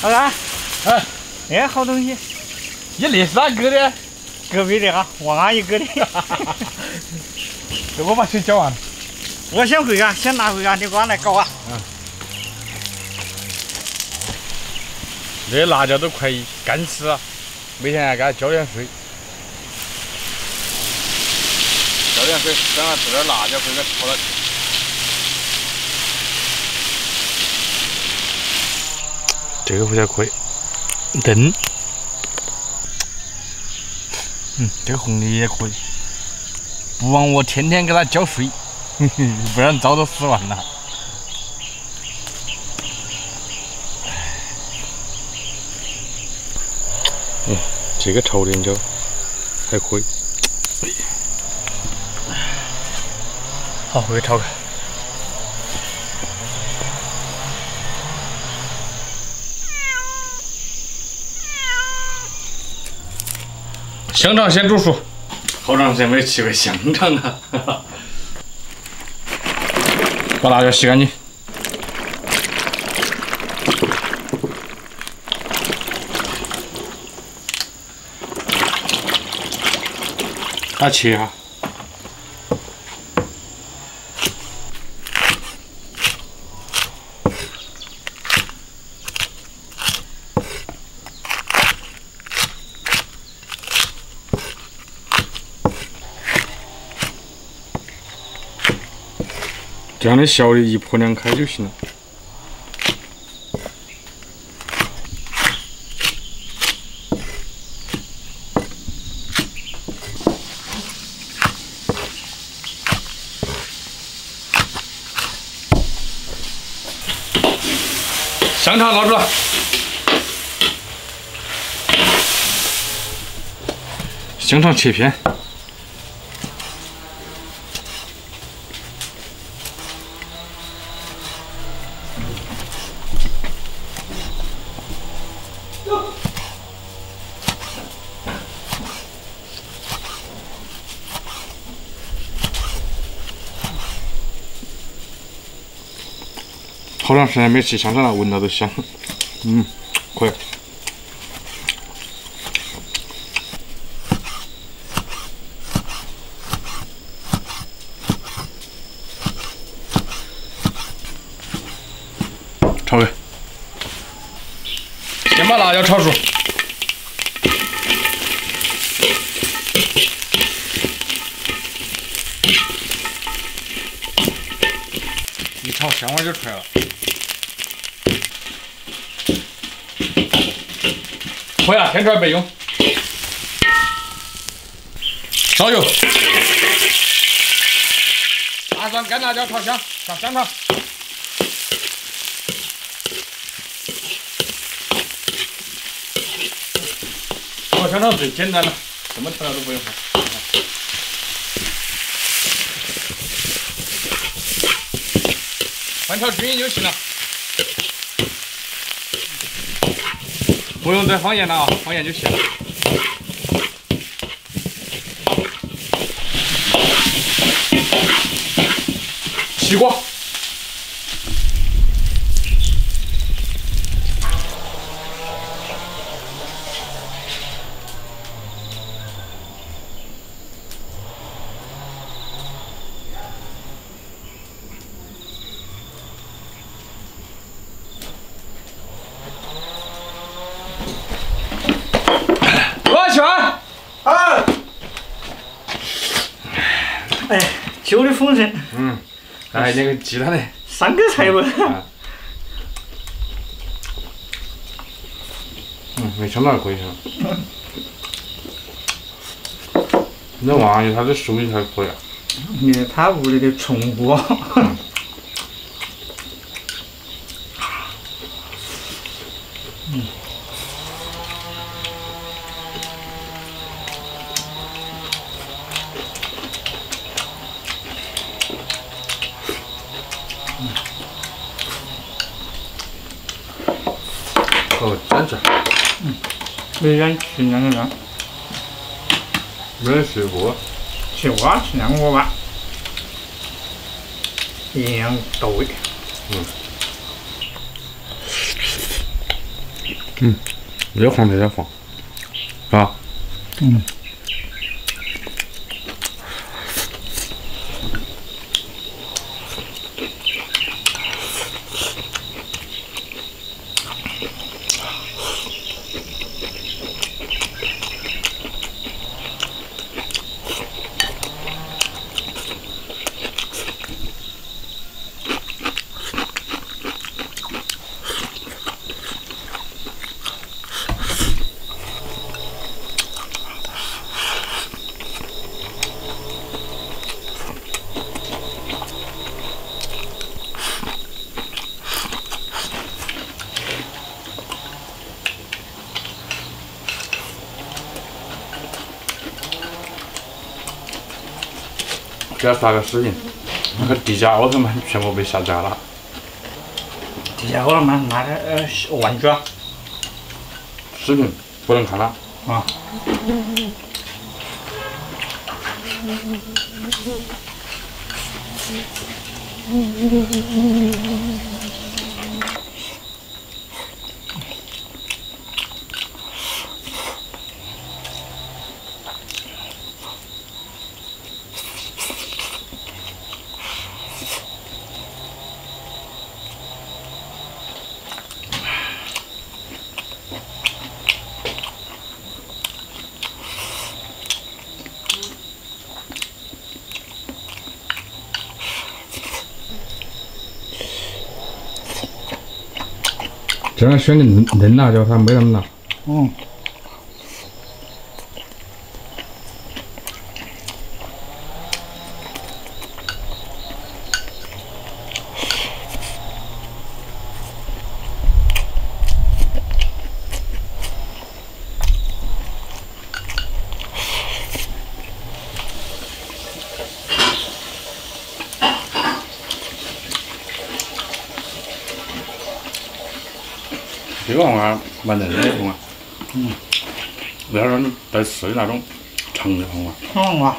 老干，哎，哎，好东西，你那是哪割的？隔壁的哈，王阿姨割的。这我把水搅完了。我想回家，想拿回家，你给我来搞啊。这辣椒都快干吃了，每天还给它浇点水。浇点水，等下做点辣椒，给它炒了。这个回家可以炖。这个红的也可以，不枉我天天给它浇水，不然早都死完了。这个炒点椒还可以。好，回去炒开。香肠先煮熟，好长时间没吃过香肠了。把辣椒洗干净。把它切一下。这样的小的一破两开就行了。香肠捞出来，香肠切片。好长时间没吃香肠了，闻到都香。可以。炒开。先把辣椒炒熟。一炒香味就出来了。火呀，天出来备用。烧油，大蒜、干辣椒炒香，上香肠。炒香肠最简单了，什么调料都不用放。翻炒均匀就行了。不用再放盐了啊，放盐就行了。西瓜，哎，酒的丰盛。还有那个鸡蛋嘞。3个菜不？没香肠可以哈。那王爷他的手艺还可以啊。他屋里的宠物。蘸着。没人吃两个人。没人吃过。吃过，吃两个吧。营养到位。越黄越黄，是吧？嗯。给他发个视频，那个迪迦奥特曼全部被下架了。迪迦奥特曼那个玩具啊，视频不能看了。啊。这样选的嫩辣椒它没那么辣。嗯。这个黄瓜蛮嫩的黄瓜，不要让你带刺的那种长的黄瓜。黄瓜。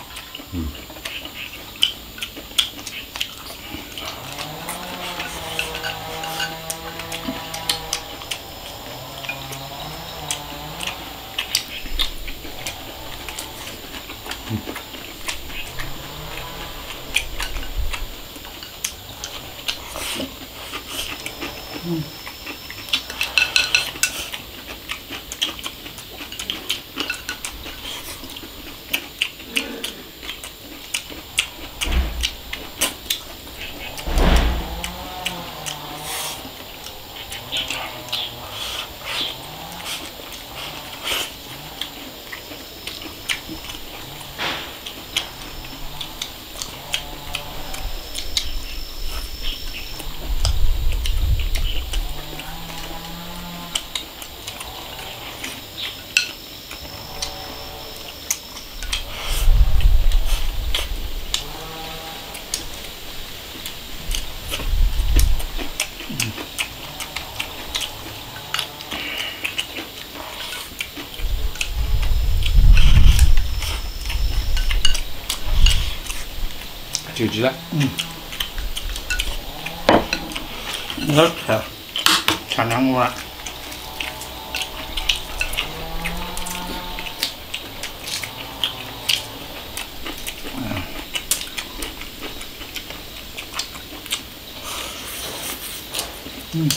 这个鸡呢？我看两个。嗯。